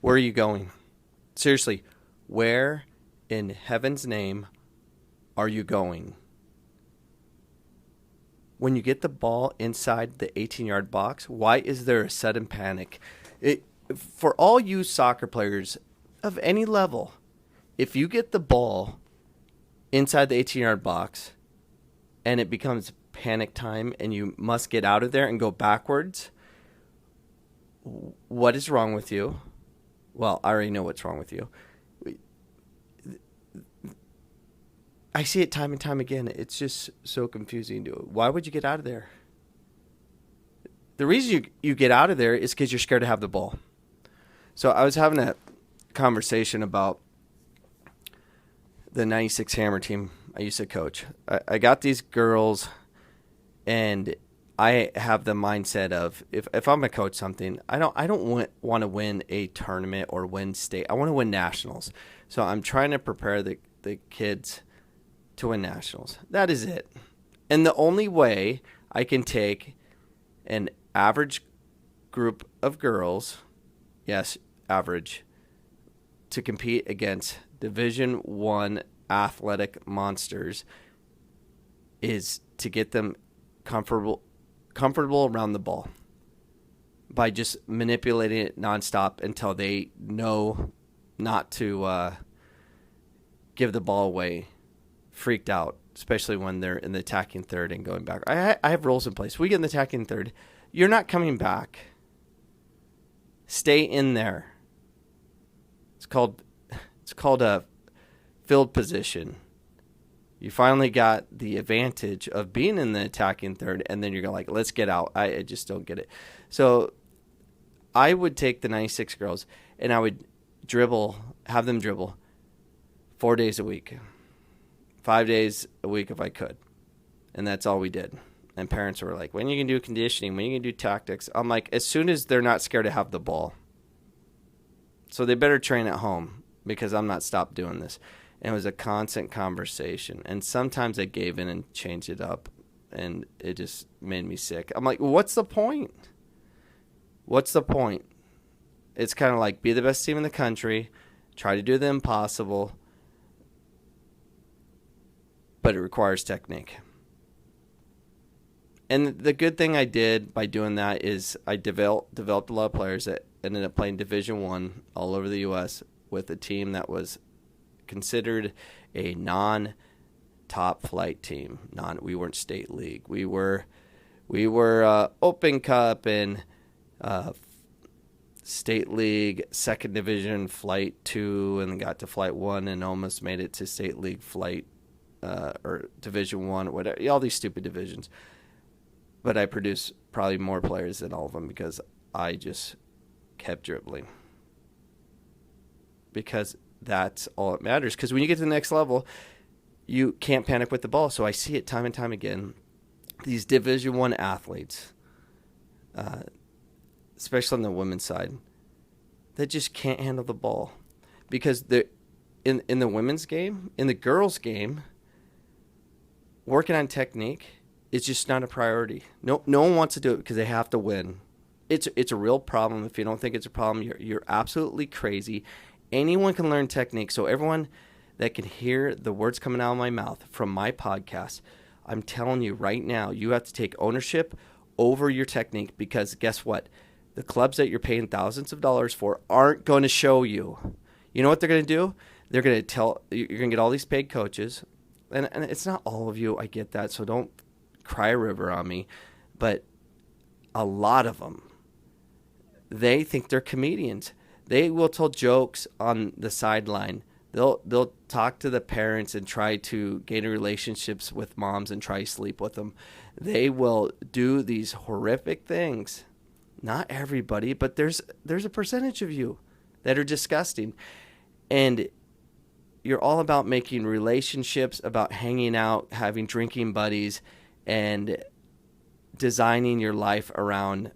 Where are you going? Seriously, where in heaven's name are you going? When you get the ball inside the 18-yard box, why is there a sudden panic? For all you soccer players of any level, if you get the ball inside the 18-yard box and it becomes panic time and you must get out of there and go backwards, what is wrong with you? Well, I already know what's wrong with you. I see it time and time again. It's just so confusing. Why would you get out of there? The reason you get out of there is because you're scared to have the ball. So I was having a conversation about the 96 Hammer team I used to coach. I got these girls, and I have the mindset of if I'm going to coach something, I don't want to win a tournament or win state. I want to win nationals. So I'm trying to prepare the kids to win nationals. That is it. And the only way I can take an average group of girls, yes, average, to compete against Division I athletic monsters is to get them comfortable around the ball by just manipulating it nonstop until they know not to give the ball away, freaked out, especially when they're in the attacking third and going back. I have rules in place. We get in the attacking third. You're not coming back. Stay in there. It's called a field position. You finally got the advantage of being in the attacking third, and then you're like, let's get out. I just don't get it. So I would take the 96 girls, and I would have them dribble 4 days a week. 5 days a week if I could. And that's all we did. And parents were like, when are you going to do conditioning? When are you going to do tactics? I'm like, as soon as they're not scared to have the ball. So they better train at home because I'm not stopped doing this. And it was a constant conversation. And sometimes I gave in and changed it up. And it just made me sick. I'm like, what's the point? What's the point? It's kind of like be the best team in the country. Try to do the impossible. But it requires technique. And the good thing I did by doing that is I developed a lot of players that ended up playing Division I all over the U.S. with a team that was considered a non-top flight team. We weren't state league. We were Open Cup and state league, second division, flight 2, and got to flight 1 and almost made it to state league flight or Division I, whatever, all these stupid divisions. But I produced probably more players than all of them because I just kept dribbling. Because that's all that matters. Because when you get to the next level, you can't panic with the ball. So I see it time and time again. These Division I athletes, especially on the women's side, that just can't handle the ball. Because in the women's game, in the girls' game, working on technique is just not a priority. No one wants to do it because they have to win. It's a real problem. If you don't think it's a problem, you're absolutely crazy. Anyone can learn technique. So everyone that can hear the words coming out of my mouth from my podcast, I'm telling you right now, you have to take ownership over your technique because guess what? The clubs that you're paying thousands of dollars for aren't going to show you. You know what they're going to do? They're going to tell you're going to get all these paid coaches. And it's not all of you, I get that, so don't cry a river on me. But a lot of them, they think they're comedians. They will tell jokes on the sideline. They'll talk to the parents and try to gain relationships with moms and try to sleep with them. They will do these horrific things. Not everybody, but there's a percentage of you that are disgusting. And you're all about making relationships, about hanging out, having drinking buddies, and designing your life around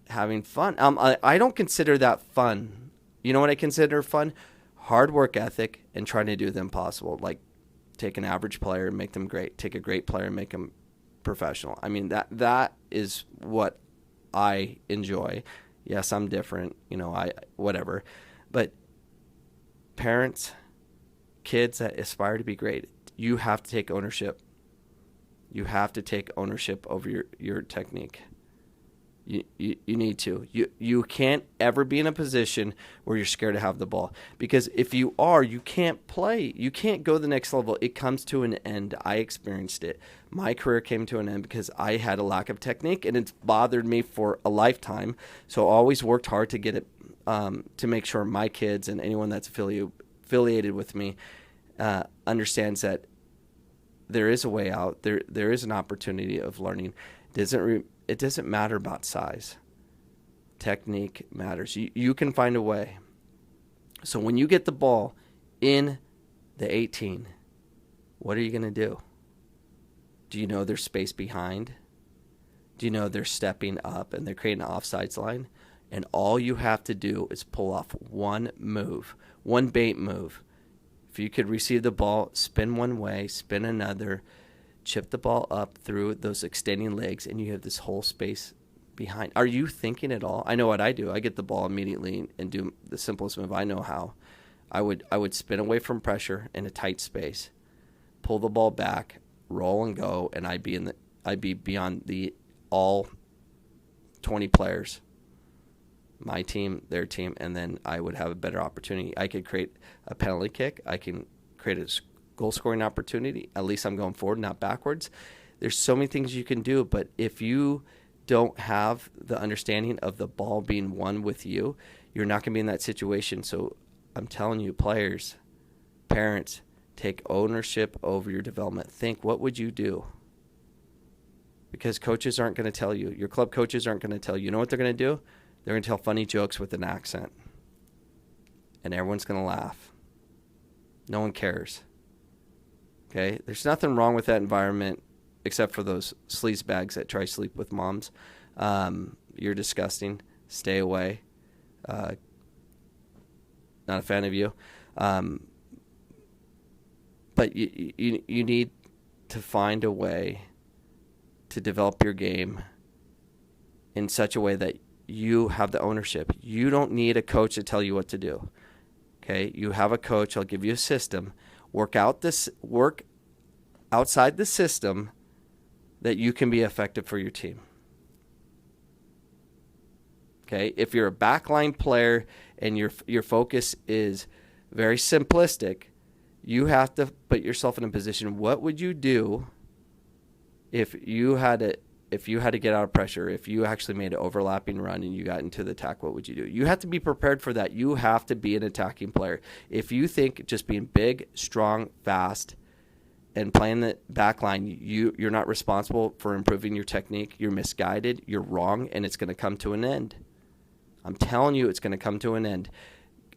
having fun. I don't consider that fun. You know what I consider fun? Hard work ethic and trying to do the impossible. Like take an average player and make them great. Take a great player and make them professional. I mean, that is what I enjoy. Yes, I'm different. Whatever. But parents, kids that aspire to be great, you have to take ownership. You have to take ownership over your technique. You need to. You can't ever be in a position where you're scared to have the ball. Because if you are, you can't play. You can't go to the next level. It comes to an end. I experienced it. My career came to an end because I had a lack of technique, and it's bothered me for a lifetime. So I always worked hard to get it, to make sure my kids and anyone that's affiliated with me understands that there is a way out. There is an opportunity of learning. It doesn't matter about size. Technique matters. You can find a way. So when you get the ball in the 18, what are you going to do? Do you know there's space behind? Do you know they're stepping up and they're creating an offsides line? And all you have to do is pull off one move, one bait move. If you could receive the ball, spin one way, spin another, chip the ball up through those extending legs, and you have this whole space behind. Are you thinking at all? I know what I do. I get the ball immediately and do the simplest move I know how. I would spin away from pressure in a tight space, pull the ball back, roll and go, and I'd be beyond the all 20 players, my team, their team, and then I would have a better opportunity. I could create a penalty kick. I can create a goal-scoring opportunity. At least I'm going forward, not backwards. There's so many things you can do, but if you don't have the understanding of the ball being won with you, you're not going to be in that situation. So I'm telling you, players, parents, take ownership over your development. Think, what would you do? Because coaches aren't going to tell you. Your club coaches aren't going to tell you. You know what they're going to do? They're going to tell funny jokes with an accent. And everyone's going to laugh. No one cares. Okay, there's nothing wrong with that environment except for those sleaze bags that try to sleep with moms. You're disgusting. Stay away. Not a fan of you. But you need to find a way to develop your game in such a way that you have the ownership. You don't need a coach to tell you what to do. Okay, you have a coach. I'll give you a system. Work outside the system that you can be effective for your team. Okay, if you're a backline player and your focus is very simplistic, you have to put yourself in a position. What would you do if you had to get out of pressure? If you actually made an overlapping run and you got into the attack, what would you do? You have to be prepared for that. You have to be an attacking player. If you think just being big, strong, fast, and playing the back line, you're not responsible for improving your technique, you're misguided, you're wrong, and it's going to come to an end. I'm telling you, it's going to come to an end.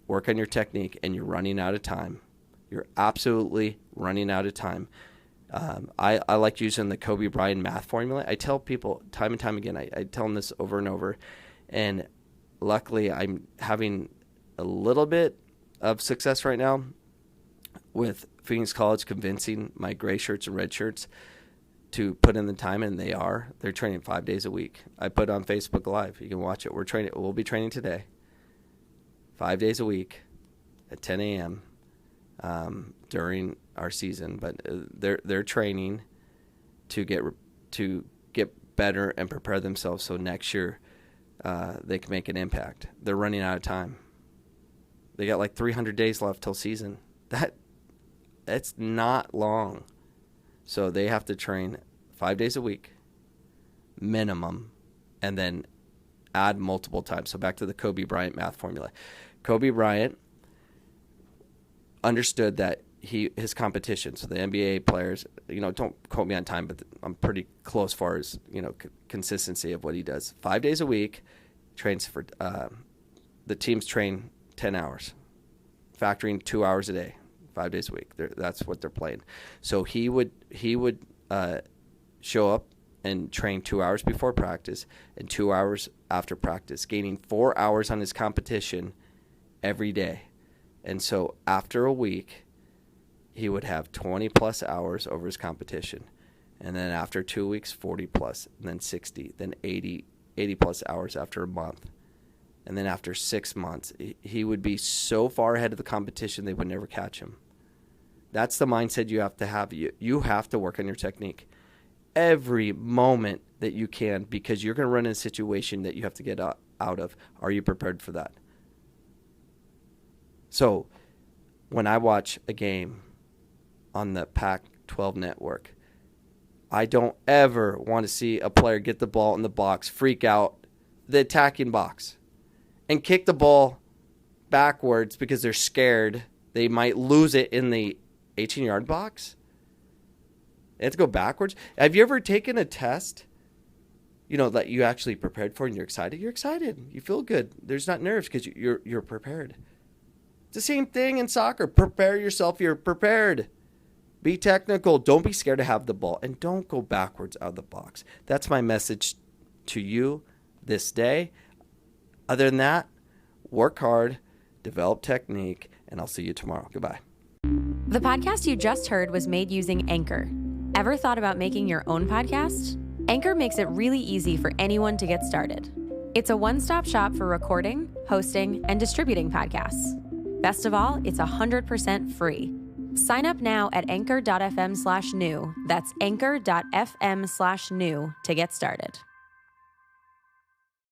Work on your technique, and you're running out of time. You're absolutely running out of time. I like using the Kobe Bryant math formula. I tell people time and time again, I tell them this over and over, and luckily I'm having a little bit of success right now with Phoenix College convincing my gray shirts and red shirts to put in the time, and they're training 5 days a week. I put on Facebook Live. You can watch it. We'll be training today, 5 days a week at 10 a.m. During our season, but they're training to get better and prepare themselves so next year they can make an impact. They're running out of time. They got like 300 days left till season. That's not long. So they have to train 5 days a week, minimum, and then add multiple times. So back to the Kobe Bryant math formula. Kobe Bryant understood that his competition, so the NBA players, don't quote me on time, but I'm pretty close as far as, consistency of what he does. 5 days a week, trains for, the teams train 10 hours, factoring 2 hours a day. 5 days a week. That's what they're playing. So he would show up and train 2 hours before practice and 2 hours after practice, gaining 4 hours on his competition every day. And so after a week, he would have 20 plus hours over his competition. And then after 2 weeks, 40 plus, and then 60, then 80 plus hours after a month. And then after 6 months, he would be so far ahead of the competition, they would never catch him. That's the mindset you have to have. You have to work on your technique every moment that you can, because you're going to run in a situation that you have to get out of. Are you prepared for that? So when I watch a game on the Pac-12 network, I don't ever want to see a player get the ball in the box, freak out, the attacking box, and kick the ball backwards because they're scared they might lose it in the 18-yard box. They have to go backwards. Have you ever taken a test, that you actually prepared for and you're excited? You're excited. You feel good. There's not nerves because you're prepared. It's the same thing in soccer. Prepare yourself. You're prepared. Be technical. Don't be scared to have the ball. And don't go backwards out of the box. That's my message to you this day. Other than that, work hard, develop technique, and I'll see you tomorrow. Goodbye. The podcast you just heard was made using Anchor. Ever thought about making your own podcast? Anchor makes it really easy for anyone to get started. It's a one-stop shop for recording, hosting, and distributing podcasts. Best of all, it's 100% free. Sign up now at anchor.fm/new. That's anchor.fm/new to get started.